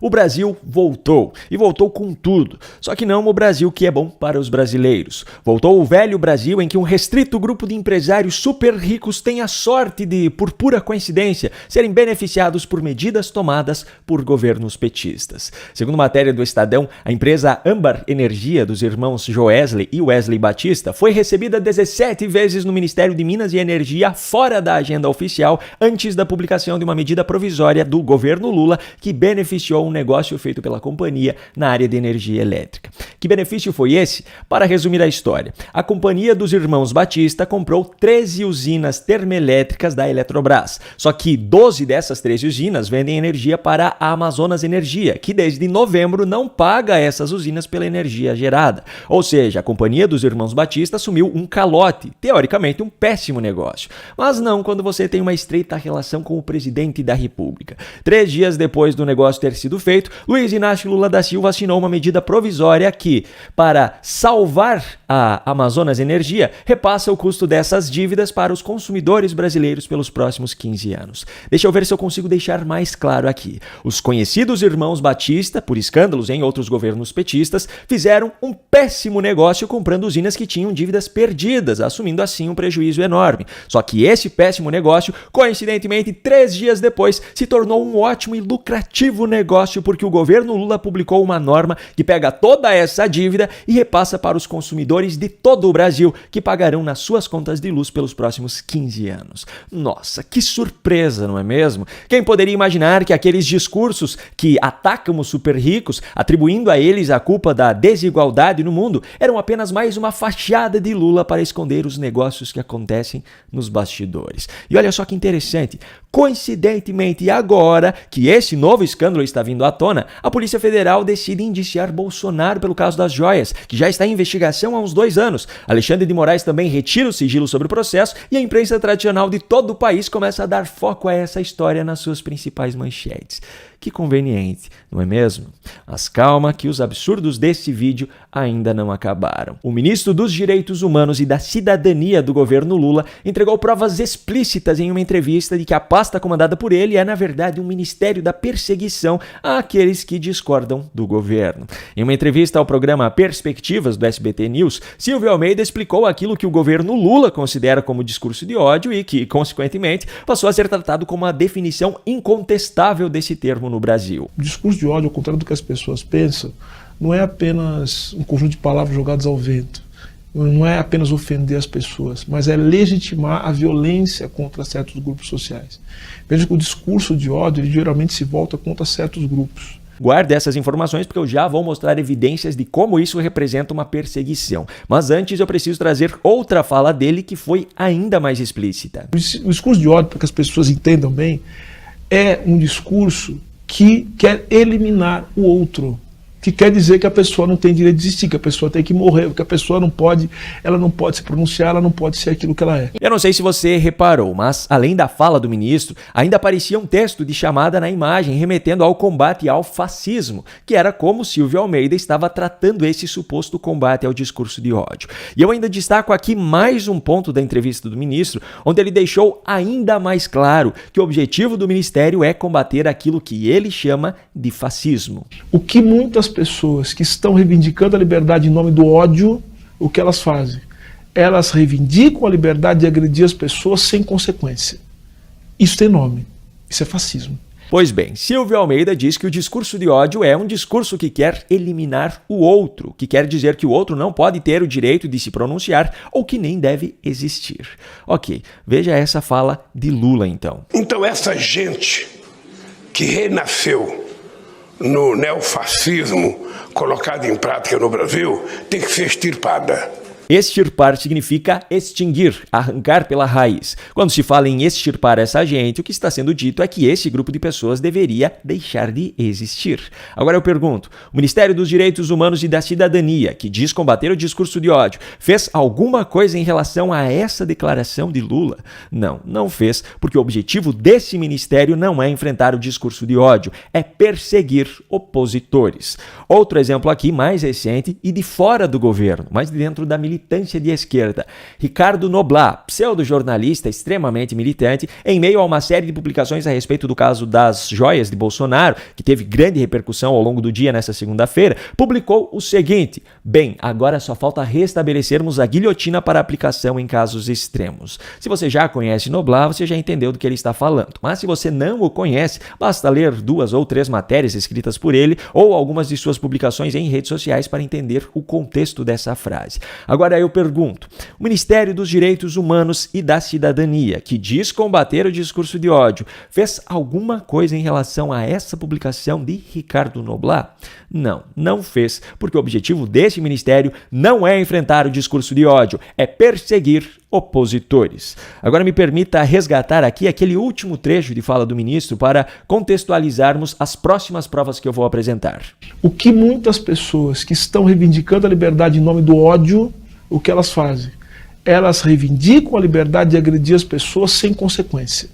O Brasil voltou, e voltou com tudo. Só que não o Brasil que é bom para os brasileiros. Voltou o velho Brasil em que um restrito grupo de empresários super ricos tem a sorte de, por pura coincidência, serem beneficiados por medidas tomadas por governos petistas. Segundo matéria do Estadão, a empresa Âmbar Energia dos irmãos Joesley e Wesley Batista foi recebida 17 vezes no Ministério de Minas e Energia fora da agenda oficial antes da publicação de uma medida provisória do governo Lula que beneficiou um negócio feito pela companhia na área de energia elétrica. Que benefício foi esse? Para resumir a história, a companhia dos irmãos Batista comprou 13 usinas termoelétricas da Eletrobras, só que 12 dessas 13 usinas vendem energia para a Amazonas Energia, que desde novembro não paga essas usinas pela energia gerada. Ou seja, a companhia dos irmãos Batista assumiu um calote, teoricamente um péssimo negócio. Mas não quando você tem uma estreita relação com o presidente da República. 3 dias depois do negócio ter sido feito, Luiz Inácio Lula da Silva assinou uma medida provisória que, para salvar a Amazonas Energia, repassa o custo dessas dívidas para os consumidores brasileiros pelos próximos 15 anos. Deixa eu ver se eu consigo deixar mais claro aqui. Os conhecidos irmãos Batista, por escândalos em outros governos petistas, fizeram um péssimo negócio comprando usinas que tinham dívidas perdidas, assumindo assim um prejuízo enorme. Só que esse péssimo negócio, coincidentemente, 3 dias depois, se tornou um ótimo e lucrativo negócio porque o governo Lula publicou uma norma que pega toda essa dívida e repassa para os consumidores de todo o Brasil, que pagarão nas suas contas de luz pelos próximos 15 anos. Nossa, que surpresa, não é mesmo? Quem poderia imaginar que aqueles discursos que atacam os super ricos, atribuindo a eles a culpa da desigualdade no mundo, eram apenas mais uma fachada de Lula para esconder os negócios que acontecem nos bastidores. E olha só que interessante, coincidentemente agora que esse novo escândalo está vindo à tona, a Polícia Federal decide indiciar Bolsonaro pelo caso das joias, que já está em investigação há uns 2 anos. Alexandre de Moraes também retira o sigilo sobre o processo e a imprensa tradicional de todo o país começa a dar foco a essa história nas suas principais manchetes. Que conveniente, não é mesmo? Mas calma que os absurdos desse vídeo ainda não acabaram. O ministro dos Direitos Humanos e da Cidadania do governo Lula entregou provas explícitas em uma entrevista de que a pasta comandada por ele é, na verdade, um ministério da perseguição àqueles que discordam do governo. Em uma entrevista ao programa Perspectivas do SBT News, Silvio Almeida explicou aquilo que o governo Lula considera como discurso de ódio e que, consequentemente, passou a ser tratado como a definição incontestável desse termo no Brasil. O discurso de ódio, ao contrário do que as pessoas pensam, não é apenas um conjunto de palavras jogadas ao vento. Não é apenas ofender as pessoas, mas é legitimar a violência contra certos grupos sociais. Veja que o discurso de ódio ele geralmente se volta contra certos grupos. Guarde essas informações porque eu já vou mostrar evidências de como isso representa uma perseguição. Mas antes eu preciso trazer outra fala dele que foi ainda mais explícita. O discurso de ódio, para que as pessoas entendam bem, é um discurso que quer eliminar o outro, que quer dizer que a pessoa não tem direito de existir, que a pessoa tem que morrer, que a pessoa ela não pode se pronunciar, ela não pode ser aquilo que ela é. Eu não sei se você reparou, mas além da fala do ministro, ainda aparecia um texto de chamada na imagem remetendo ao combate ao fascismo, que era como Silvio Almeida estava tratando esse suposto combate ao discurso de ódio. E eu ainda destaco aqui mais um ponto da entrevista do ministro, onde ele deixou ainda mais claro que o objetivo do ministério é combater aquilo que ele chama de fascismo. O que muitas pessoas que estão reivindicando a liberdade em nome do ódio, o que elas fazem? Elas reivindicam a liberdade de agredir as pessoas sem consequência. Isso tem nome. Isso é fascismo. Pois bem, Silvio Almeida diz que o discurso de ódio é um discurso que quer eliminar o outro, que quer dizer que o outro não pode ter o direito de se pronunciar ou que nem deve existir. Ok, veja essa fala de Lula então. Então essa gente que renasceu no neofascismo colocado em prática no Brasil tem que ser extirpada. Extirpar significa extinguir, arrancar pela raiz. Quando se fala em extirpar essa gente, o que está sendo dito é que esse grupo de pessoas deveria deixar de existir. Agora eu pergunto, o Ministério dos Direitos Humanos e da Cidadania, que diz combater o discurso de ódio, fez alguma coisa em relação a essa declaração de Lula? Não, não fez, porque o objetivo desse ministério não é enfrentar o discurso de ódio, é perseguir opositores. Outro exemplo aqui, mais recente e de fora do governo, mas de dentro da militância. militância de esquerda. Ricardo Noblat, pseudo-jornalista extremamente militante, em meio a uma série de publicações a respeito do caso das joias de Bolsonaro, que teve grande repercussão ao longo do dia nessa segunda-feira, publicou o seguinte: bem, agora só falta restabelecermos a guilhotina para aplicação em casos extremos. Se você já conhece Noblat, você já entendeu do que ele está falando, mas se você não o conhece, basta ler 2 ou 3 matérias escritas por ele ou algumas de suas publicações em redes sociais para entender o contexto dessa frase. Agora eu pergunto, o Ministério dos Direitos Humanos e da Cidadania, que diz combater o discurso de ódio, fez alguma coisa em relação a essa publicação de Ricardo Noblat? Não, não fez, porque o objetivo desse ministério não é enfrentar o discurso de ódio, é perseguir opositores. Agora me permita resgatar aqui aquele último trecho de fala do ministro para contextualizarmos as próximas provas que eu vou apresentar. O que muitas pessoas que estão reivindicando a liberdade em nome do ódio, o que elas fazem? Elas reivindicam a liberdade de agredir as pessoas sem consequência.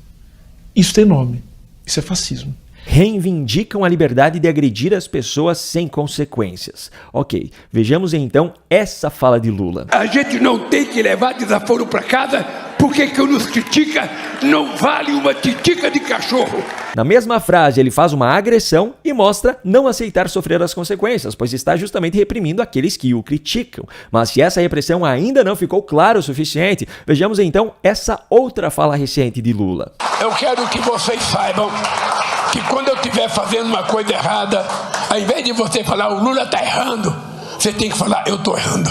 Isso tem nome. Isso é fascismo. Reivindicam a liberdade de agredir as pessoas sem consequências. Ok, vejamos então essa fala de Lula. A gente não tem que levar desaforo para casa, porque quem nos critica não vale uma titica de cachorro. Na mesma frase, ele faz uma agressão e mostra não aceitar sofrer as consequências, pois está justamente reprimindo aqueles que o criticam. Mas se essa repressão ainda não ficou clara o suficiente, vejamos então essa outra fala recente de Lula. Eu quero que vocês saibam que quando eu estiver fazendo uma coisa errada, ao invés de você falar o Lula está errando, você tem que falar eu estou errando.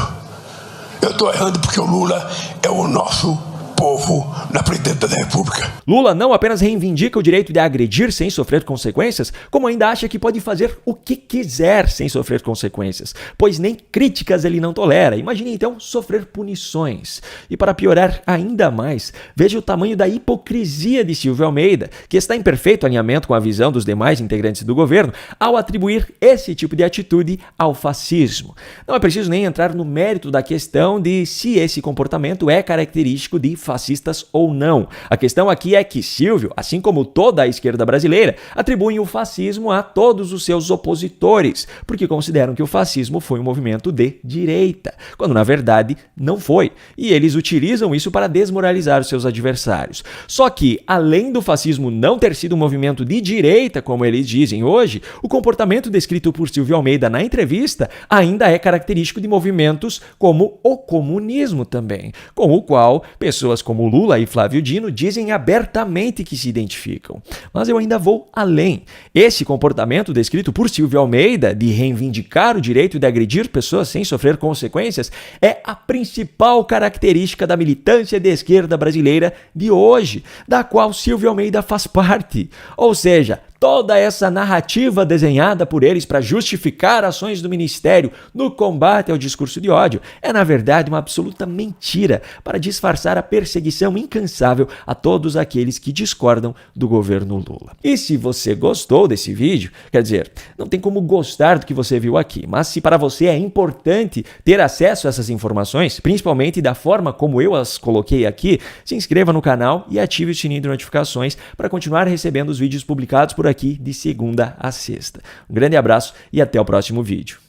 Eu estou errando porque o Lula é o nosso povo na presidência da República. Lula não apenas reivindica o direito de agredir sem sofrer consequências, como ainda acha que pode fazer o que quiser sem sofrer consequências, pois nem críticas ele não tolera. Imagine então sofrer punições. E para piorar ainda mais, veja o tamanho da hipocrisia de Silvio Almeida, que está em perfeito alinhamento com a visão dos demais integrantes do governo, ao atribuir esse tipo de atitude ao fascismo. Não é preciso nem entrar no mérito da questão de se esse comportamento é característico de fascistas ou não. A questão aqui é que Silvio, assim como toda a esquerda brasileira, atribuem o fascismo a todos os seus opositores, porque consideram que o fascismo foi um movimento de direita, quando na verdade não foi. E eles utilizam isso para desmoralizar os seus adversários. Só que, além do fascismo não ter sido um movimento de direita, como eles dizem hoje, o comportamento descrito por Silvio Almeida na entrevista ainda é característico de movimentos como o comunismo também, com o qual pessoas como Lula e Flávio Dino dizem abertamente que se identificam. Mas eu ainda vou além. Esse comportamento descrito por Silvio Almeida, de reivindicar o direito de agredir pessoas sem sofrer consequências, é a principal característica da militância de esquerda brasileira de hoje, da qual Silvio Almeida faz parte. Ou seja, toda essa narrativa desenhada por eles para justificar ações do Ministério no combate ao discurso de ódio é, na verdade, uma absoluta mentira para disfarçar a perseguição incansável a todos aqueles que discordam do governo Lula. E se você gostou desse vídeo, quer dizer, não tem como gostar do que você viu aqui, mas se para você é importante ter acesso a essas informações, principalmente da forma como eu as coloquei aqui, se inscreva no canal e ative o sininho de notificações para continuar recebendo os vídeos publicados por aqui de segunda a sexta. Um grande abraço e até o próximo vídeo.